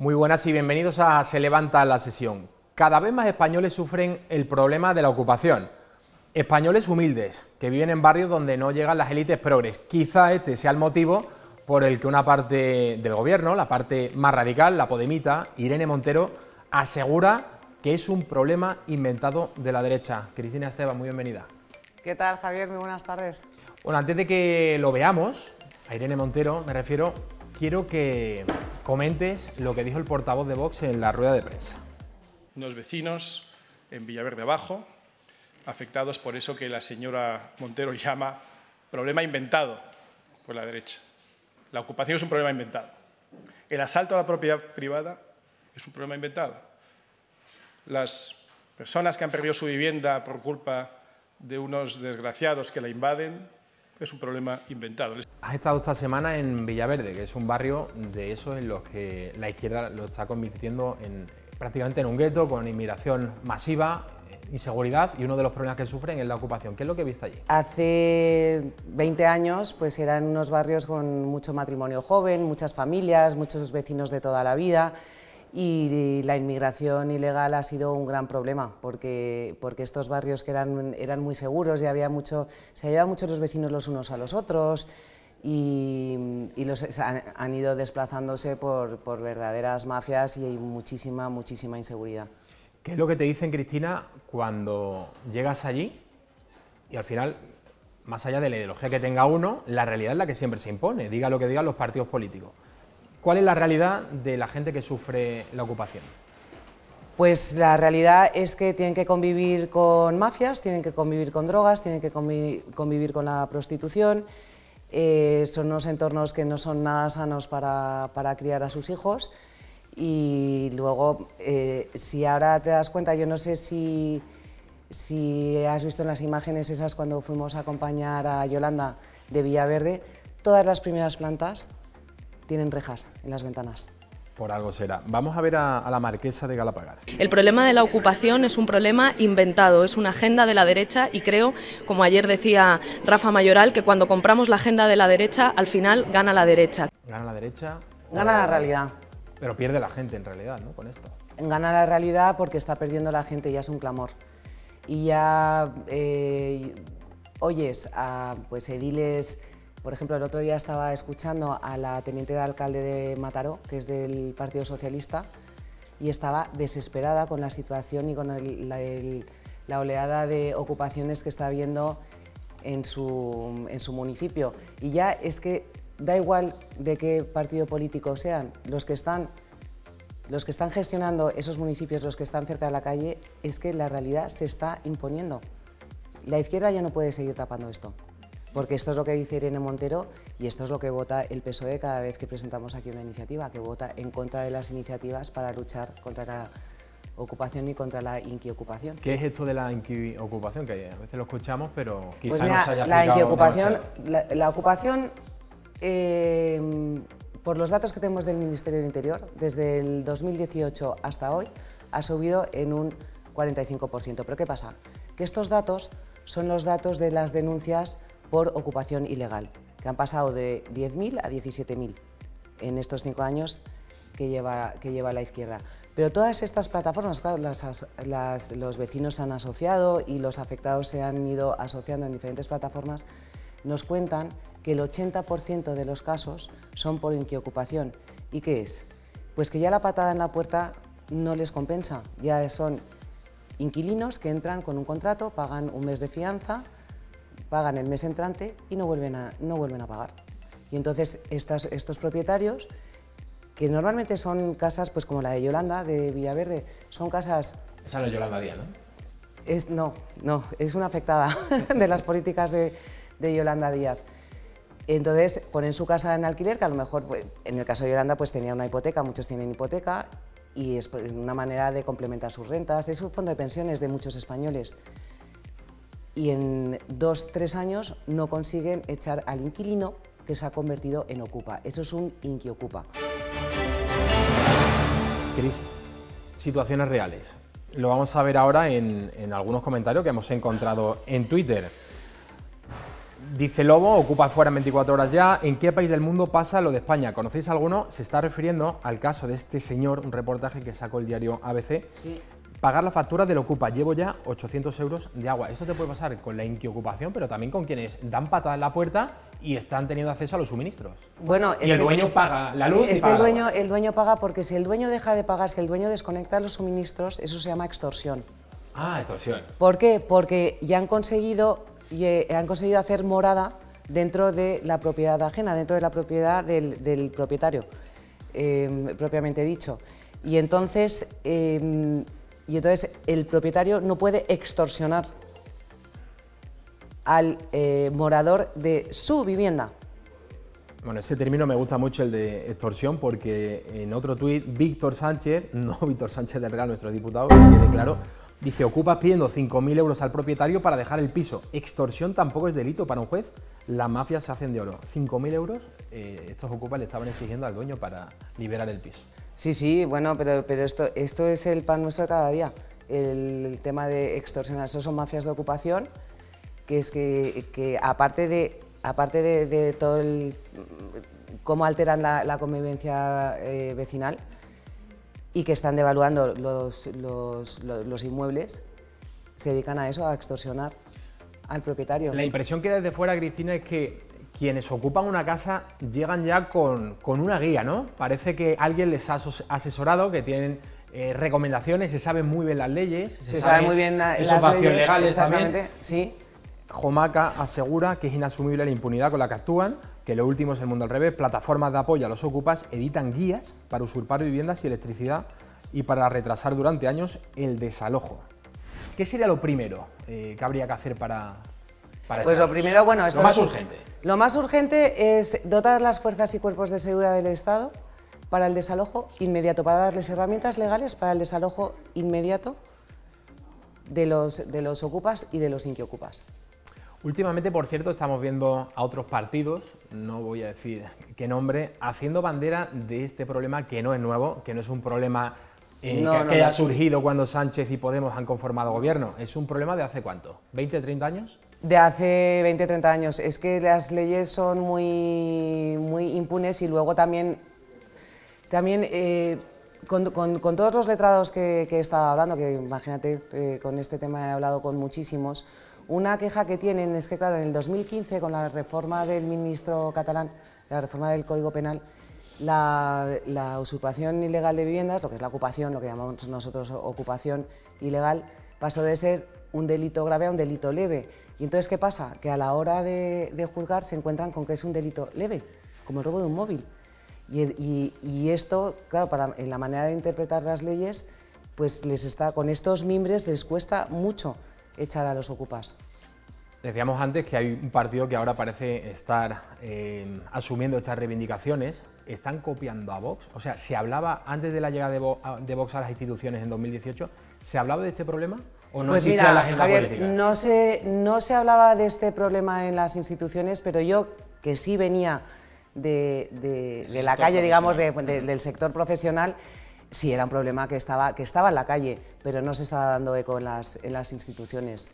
Muy buenas y bienvenidos a Se Levanta la Sesión. Cada vez más españoles sufren el problema de la ocupación. Españoles humildes, que viven en barrios donde no llegan las élites progres. Quizá este sea el motivo por el que una parte del gobierno, la parte más radical, la podemita, Irene Montero, asegura que es un problema inventado de la derecha. Cristina Esteban, muy bienvenida. ¿Qué tal, Javier? Muy buenas tardes. Bueno, antes de que lo veamos, a Irene Montero me refiero, quiero que comentes lo que dijo el portavoz de Vox en la rueda de prensa. Unos vecinos en Villaverde Bajo, afectados por eso que la señora Montero llama problema inventado por la derecha. La ocupación es un problema inventado. El asalto a la propiedad privada es un problema inventado. Las personas que han perdido su vivienda por culpa de unos desgraciados que la invaden es un problema inventado. Has estado esta semana en Villaverde, que es un barrio de esos en los que la izquierda lo está convirtiendo prácticamente en un gueto, con inmigración masiva, inseguridad, y uno de los problemas que sufren es la ocupación. ¿Qué es lo que viste allí? Hace 20 años pues eran unos barrios con mucho matrimonio joven, muchas familias, muchos vecinos de toda la vida, y la inmigración ilegal ha sido un gran problema, porque estos barrios que eran muy seguros y se ayudaban mucho los vecinos los unos a los otros, y han ido desplazándose por verdaderas mafias y hay muchísima inseguridad. ¿Qué es lo que te dicen, Cristina, cuando llegas allí y al final, más allá de la ideología que tenga uno, la realidad es la que siempre se impone, diga lo que digan los partidos políticos? ¿Cuál es la realidad de la gente que sufre la ocupación? Pues la realidad es que tienen que convivir con mafias, tienen que convivir con drogas, tienen que convivir con la prostitución. Son unos entornos que no son nada sanos para criar a sus hijos. Y luego, si ahora te das cuenta, yo no sé si has visto en las imágenes esas cuando fuimos a acompañar a Yolanda de Villaverde, todas las primeras plantas tienen rejas en las ventanas. Por algo será. Vamos a ver a la marquesa de Galapagar. El problema de la ocupación es un problema inventado, es una agenda de la derecha y creo, como ayer decía Rafa Mayoral, que cuando compramos la agenda de la derecha, al final gana la derecha. ¿Gana la derecha? Gana la realidad. Pero pierde la gente en realidad, ¿no?, con esto. Gana la realidad porque está perdiendo la gente, ya es un clamor. Y ya oyes a pues, ediles. Por ejemplo, el otro día estaba escuchando a la teniente de alcalde de Mataró, que es del Partido Socialista, y estaba desesperada con la situación y con la oleada de ocupaciones que está habiendo en su municipio. Y ya es que da igual de qué partido político sean, los que están gestionando esos municipios, los que están cerca de la calle, es que la realidad se está imponiendo. La izquierda ya no puede seguir tapando esto. Porque esto es lo que dice Irene Montero y esto es lo que vota el PSOE cada vez que presentamos aquí una iniciativa, que vota en contra de las iniciativas para luchar contra la ocupación y contra la inquiocupación. ¿Qué es esto de la inquiocupación? Que a veces lo escuchamos, pero quizá pues mira, no se haya la explicado. la ocupación, por los datos que tenemos del Ministerio del Interior, desde el 2018 hasta hoy, ha subido en un 45%. ¿Pero qué pasa? Que estos datos son los datos de las denuncias por ocupación ilegal, que han pasado de 10.000 a 17.000 en estos 5 años que lleva la izquierda. Pero todas estas plataformas, claro, los vecinos se han asociado y los afectados se han ido asociando en diferentes plataformas, nos cuentan que el 80% de los casos son por inquiocupación. ¿Y qué es? Pues que ya la patada en la puerta no les compensa, ya son inquilinos que entran con un contrato, pagan un mes de fianza, pagan el mes entrante y no vuelven a pagar. Y entonces estos propietarios, que normalmente son casas pues como la de Yolanda, de Villaverde, son casas... Esa no es Yolanda Díaz, ¿no? No, es una afectada de las políticas de Yolanda Díaz. Entonces ponen su casa en alquiler, que a lo mejor, pues, en el caso de Yolanda, pues tenía una hipoteca, muchos tienen hipoteca, y es una manera de complementar sus rentas. Es un fondo de pensiones de muchos españoles. Y en 2-3 años no consiguen echar al inquilino que se ha convertido en ocupa. Eso es un inquiocupa. Cris, situaciones reales. Lo vamos a ver ahora en algunos comentarios que hemos encontrado en Twitter. Dice Lobo, ocupa fuera en 24 horas ya. ¿En qué país del mundo pasa lo de España? ¿Conocéis alguno? Se está refiriendo al caso de este señor, un reportaje que sacó el diario ABC. Sí. Pagar la factura del Ocupa. Llevo ya 800 euros de agua. Esto te puede pasar con la inquiocupación, pero también con quienes dan patada en la puerta y están teniendo acceso a los suministros. Bueno, y el dueño paga la luz. Es que el dueño paga porque si el dueño deja de pagar, si el dueño desconecta los suministros, eso se llama extorsión. Ah, extorsión. ¿Por qué? Porque ya han conseguido hacer morada dentro de la propiedad ajena, dentro de la propiedad del propietario, propiamente dicho. Y entonces el propietario no puede extorsionar al morador de su vivienda. Bueno, ese término me gusta mucho, el de extorsión, porque en otro tuit, Víctor Sánchez, no Víctor Sánchez del Real, nuestro diputado, que quede claro, dice, Ocupas pidiendo 5.000 euros al propietario para dejar el piso. Extorsión tampoco es delito para un juez, las mafias se hacen de oro. 5.000 euros, estos Ocupas le estaban exigiendo al dueño para liberar el piso. Sí, sí, bueno, pero esto es el pan nuestro de cada día, el tema de extorsionar. Eso son mafias de ocupación, que es que aparte de todo el cómo alteran la convivencia vecinal y que están devaluando los inmuebles, se dedican a eso, a extorsionar al propietario. La impresión que da desde fuera, Cristina, es que quienes ocupan una casa llegan ya con una guía, ¿no? Parece que alguien les ha asesorado, que tienen recomendaciones, se saben muy bien las leyes. Se saben muy bien las leyes, legales exactamente, también. Sí. Jomaca asegura que es inasumible la impunidad con la que actúan, que lo último es el mundo al revés. Plataformas de apoyo a los ocupas editan guías para usurpar viviendas y electricidad y para retrasar durante años el desalojo. ¿Qué sería lo primero que habría que hacer para pues lo primero, bueno, esto lo más urgente? Lo más urgente es dotar las fuerzas y cuerpos de seguridad del Estado para el desalojo inmediato, para darles herramientas legales para el desalojo inmediato de los ocupas y de los inquiocupas. Últimamente, por cierto, estamos viendo a otros partidos, no voy a decir qué nombre, haciendo bandera de este problema que no es nuevo, que no es un problema que haya surgido cuando Sánchez y Podemos han conformado gobierno. Es un problema de hace ¿cuánto? ¿20, 30 años? De hace 20, 30 años. Es que las leyes son muy impunes y luego también con todos los letrados que he estado hablando, que imagínate, con este tema he hablado con muchísimos. Una queja que tienen es que, claro, en el 2015, con la reforma del ministro catalán, la reforma del Código Penal, la usurpación ilegal de viviendas, lo que es la ocupación, lo que llamamos nosotros ocupación ilegal, pasó de ser un delito grave a un delito leve. Y entonces, ¿qué pasa? Que a la hora de juzgar se encuentran con que es un delito leve, como el robo de un móvil. Y esto, claro, en la manera de interpretar las leyes, pues con estos mimbres les cuesta mucho echar a los ocupas. Decíamos antes que hay un partido que ahora parece estar asumiendo estas reivindicaciones. ¿Están copiando a Vox? O sea, ¿se hablaba antes de la llegada de Vox a las instituciones en 2018? ¿Se hablaba de este problema o no pues existía mira, la agenda Javier, política? No se hablaba de este problema en las instituciones, pero yo, que sí venía de la calle, digamos, del sector profesional, sí era un problema que estaba en la calle, pero no se estaba dando eco en las instituciones.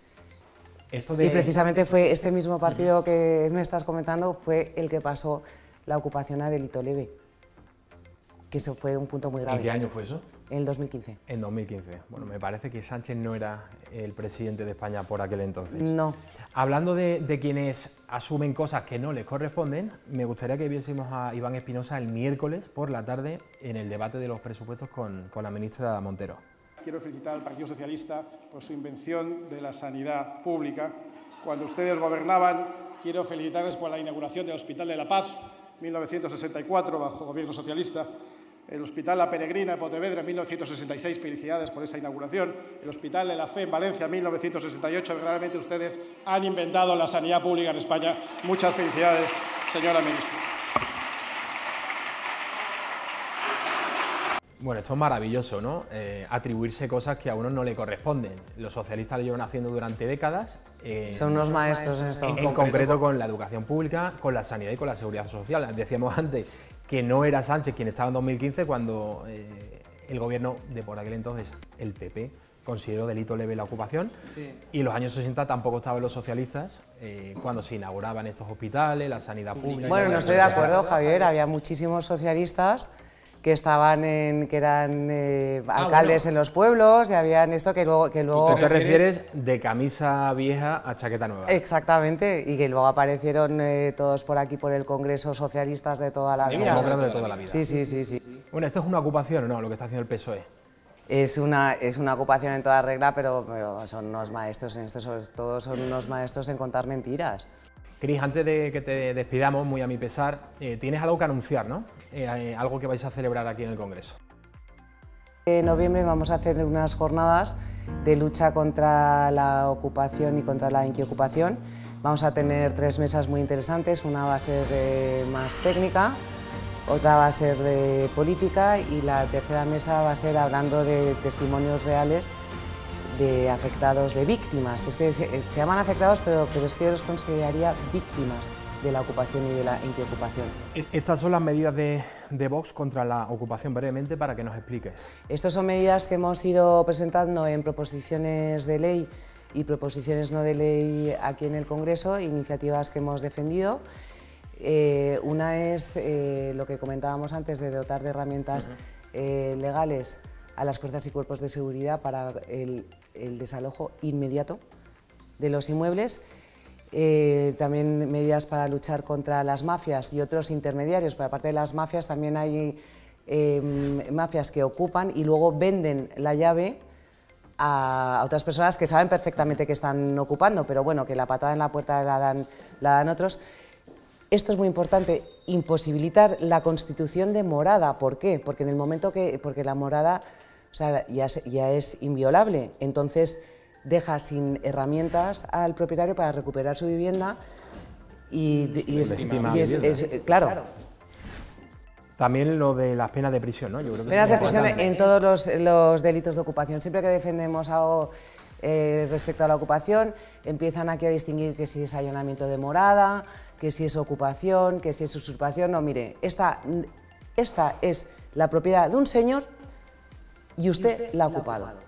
Y precisamente fue este mismo partido que me estás comentando, fue el que pasó la ocupación a delito leve, que eso fue un punto muy grave. ¿En qué año fue eso? En el 2015. En 2015. Bueno, me parece que Sánchez no era el presidente de España por aquel entonces. No. Hablando de quienes asumen cosas que no les corresponden, me gustaría que viésemos a Iván Espinosa el miércoles por la tarde en el debate de los presupuestos con la ministra Montero. Quiero felicitar al Partido Socialista por su invención de la sanidad pública. Cuando ustedes gobernaban, quiero felicitarles por la inauguración del Hospital de la Paz, 1964, bajo gobierno socialista. El Hospital La Peregrina en Pontevedra en 1966, felicidades por esa inauguración. El Hospital de la Fe en Valencia en 1968, verdaderamente ustedes han inventado la sanidad pública en España. Muchas felicidades, señora ministra. Bueno, esto es maravilloso, ¿no? Atribuirse cosas que a uno no le corresponden. Los socialistas lo llevan haciendo durante décadas. Son unos maestros en esto. En concreto con la educación pública, con la sanidad y con la seguridad social. Decíamos antes que no era Sánchez quien estaba en 2015 cuando el gobierno de por aquel entonces, el PP, consideró delito leve la ocupación, y en los años 60 tampoco estaban los socialistas cuando se inauguraban estos hospitales, la sanidad pública. Bueno, no estoy de acuerdo, Javier, había muchísimos socialistas que eran alcaldes en los pueblos y habían esto que luego... ¿Tú te refieres de camisa vieja a chaqueta nueva? Exactamente, y que luego aparecieron todos por aquí por el Congreso socialistas de toda la vida. Demócratas de toda la vida. Sí. Bueno, ¿esto es una ocupación o no, lo que está haciendo el PSOE? Es una ocupación en toda regla, pero son unos maestros en esto, sobre todo son unos maestros en contar mentiras. Cris, antes de que te despidamos, muy a mi pesar, tienes algo que anunciar, ¿no? Algo que vais a celebrar aquí en el Congreso. En noviembre vamos a hacer unas jornadas de lucha contra la ocupación y contra la inquiocupación. Vamos a tener 3 mesas muy interesantes, una va a ser más técnica, otra va a ser de política y la tercera mesa va a ser hablando de testimonios reales de afectados, de víctimas. Es que se llaman afectados, pero es que yo los consideraría víctimas de la ocupación y de la inquiocupación. Estas son las medidas de Vox contra la ocupación, brevemente, para que nos expliques. Estas son medidas que hemos ido presentando en proposiciones de ley y proposiciones no de ley aquí en el Congreso, iniciativas que hemos defendido. Una es lo que comentábamos antes, de dotar de herramientas legales a las fuerzas y cuerpos de seguridad para el desalojo inmediato de los inmuebles. También medidas para luchar contra las mafias y otros intermediarios, pero aparte de las mafias también hay mafias que ocupan y luego venden la llave a otras personas que saben perfectamente que están ocupando, pero bueno, que la patada en la puerta la dan otros. Esto es muy importante, imposibilitar la constitución de morada. ¿Por qué? Porque en el momento porque la morada, o sea, ya es inviolable, entonces deja sin herramientas al propietario para recuperar su vivienda claro. También lo de las penas de prisión, ¿no? Yo creo que penas de prisión en todos los delitos de ocupación. Siempre que defendemos algo respecto a la ocupación, empiezan aquí a distinguir que si es allanamiento de morada, que si es ocupación, que si es usurpación. No, mire, esta es la propiedad de un señor y usted la ha ocupado.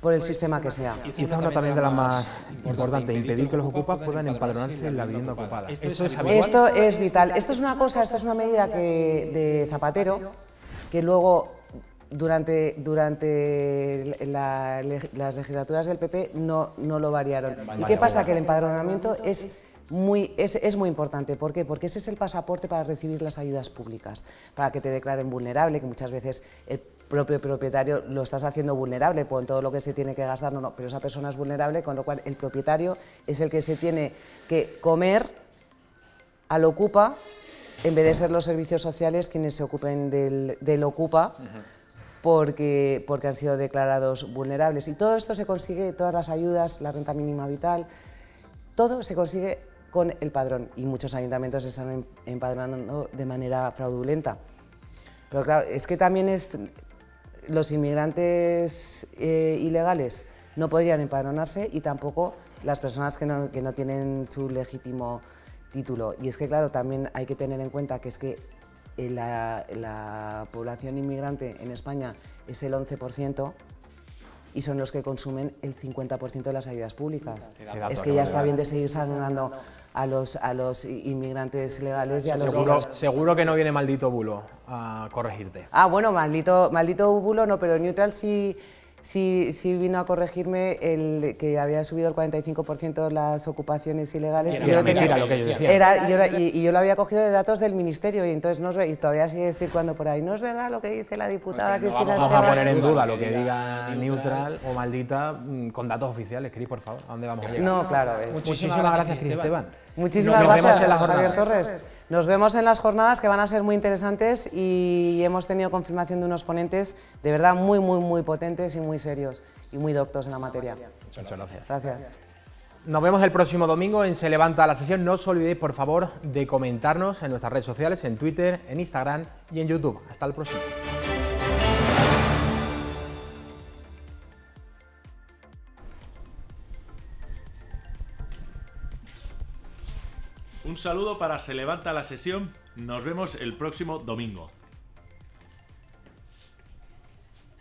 Por el sistema que sea. Y esta es una también de las más importantes, impedir que los ocupas puedan empadronarse en la vivienda ocupada. Esto es vital. Esto es una medida de Zapatero, que luego durante las legislaturas del PP no lo variaron. ¿Y qué pasa? Que el empadronamiento es muy importante. ¿Por qué? Porque ese es el pasaporte para recibir las ayudas públicas, para que te declaren vulnerable, que muchas veces el propio propietario lo estás haciendo vulnerable por todo lo que se tiene que gastar, pero esa persona es vulnerable, con lo cual el propietario es el que se tiene que comer al ocupa, en vez de ser los servicios sociales quienes se ocupen del ocupa, porque han sido declarados vulnerables. Y todo esto se consigue, todas las ayudas, la renta mínima vital, todo se consigue con el padrón, y muchos ayuntamientos se están empadronando de manera fraudulenta. Pero claro, es que también los inmigrantes ilegales no podrían empadronarse y tampoco las personas que no tienen su legítimo título. Y es que claro, también hay que tener en cuenta que es que la población inmigrante en España es el 11%, y son los que consumen el 50% de las ayudas públicas. Es que ya está bien de seguir sancionando a los inmigrantes legales y a los... Seguro que no viene maldito bulo a corregirte. Ah, bueno, maldito bulo no, pero Neutral sí vino a corregirme que había subido el 45% las ocupaciones ilegales. Era mentira lo que yo decía. Y yo lo había cogido de datos del Ministerio, y entonces y todavía sigue circulando por ahí. No es verdad lo que dice la diputada Cristina Esteban. Vamos a poner en duda lo que diga Neutral o Maldita con datos oficiales. Cris, por favor, ¿a dónde vamos a llegar? No, claro. Muchísimas gracias, Cris Esteban. Muchísimas gracias, Javier Torres. Nos vemos en las jornadas, que van a ser muy interesantes, y hemos tenido confirmación de unos ponentes de verdad muy potentes y muy serios y muy doctos en la materia. Muchas gracias. Gracias. Nos vemos el próximo domingo en Se Levanta la Sesión. No os olvidéis, por favor, de comentarnos en nuestras redes sociales, en Twitter, en Instagram y en YouTube. Hasta el próximo. Un saludo para Se Levanta la Sesión. Nos vemos el próximo domingo.